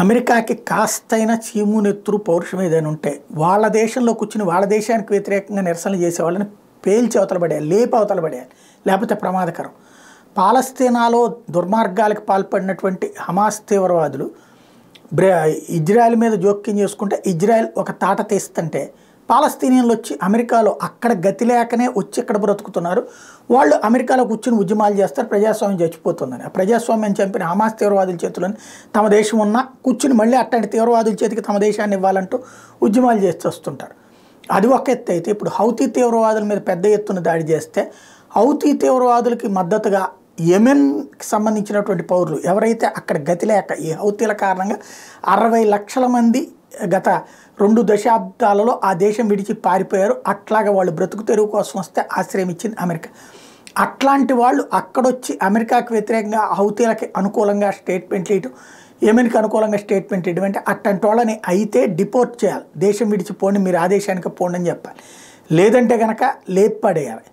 అమెరికాకి కాస్తైనా చీము నెత్తురు పౌరుషం ఏదైనా ఉంటే వాళ్ళ దేశంలో కూర్చుని వాళ్ళ దేశానికి వ్యతిరేకంగా నిరసనలు చేసే వాళ్ళని పేల్చి అవతల పడేయాలి, లేపి అవతల పడేయాలి, లేకపోతే ప్రమాదకరం. పాలస్తీనాలో దుర్మార్గాలకు పాల్పడినటువంటి హమాస్ తీవ్రవాదులు ఇజ్రాయెల్ మీద జోక్యం చేసుకుంటే ఇజ్రాయెల్ ఒక తాట తీస్తుంటే పాలస్తీనియన్లు వచ్చి అమెరికాలో అక్కడ గతి లేకనే వచ్చి ఇక్కడ బ్రతుకుతున్నారు. వాళ్ళు అమెరికాలో కూర్చుని ఉద్యమాలు చేస్తారు, ప్రజాస్వామ్యం చచ్చిపోతుందని. ఆ ప్రజాస్వామ్యం చంపిన హమాస్ తీవ్రవాదుల చేతులని తమ దేశం ఉన్నా కూర్చుని మళ్ళీ అట్లాంటి తీవ్రవాదుల చేతికి తమ దేశాన్ని ఇవ్వాలంటూ ఉద్యమాలు చేస్తూ వస్తుంటారు. అది ఒక ఎత్తు అయితే, ఇప్పుడు హౌతీ తీవ్రవాదుల మీద పెద్ద ఎత్తున దాడి చేస్తే హౌతీ తీవ్రవాదులకి మద్దతుగా యెమెన్కి సంబంధించినటువంటి పౌరులు ఎవరైతే అక్కడ గతి లేక ఈ హౌతీల కారణంగా 60 లక్షల మంది గత 2 దశాబ్దాలలో ఆ దేశం విడిచి పారిపోయారు. అట్లాగా వాళ్ళు బ్రతుకు తెరువు కోసం వస్తే ఆశ్రయం ఇచ్చింది అమెరికా. అట్లాంటి వాళ్ళు అక్కడొచ్చి అమెరికాకు వ్యతిరేకంగా హౌతీలకి అనుకూలంగా స్టేట్మెంట్లు ఇవ్వడం, యెమెన్కి అనుకూలంగా స్టేట్మెంట్ ఇవ్వడం అంటే అట్లాంటి వాళ్ళని అయితే డిపోర్ట్ చేయాలి, దేశం విడిచిపోండి, మీరు ఆ దేశానికి పోండి అని చెప్పాలి. లేదంటే కనుక లేపడేయాలి.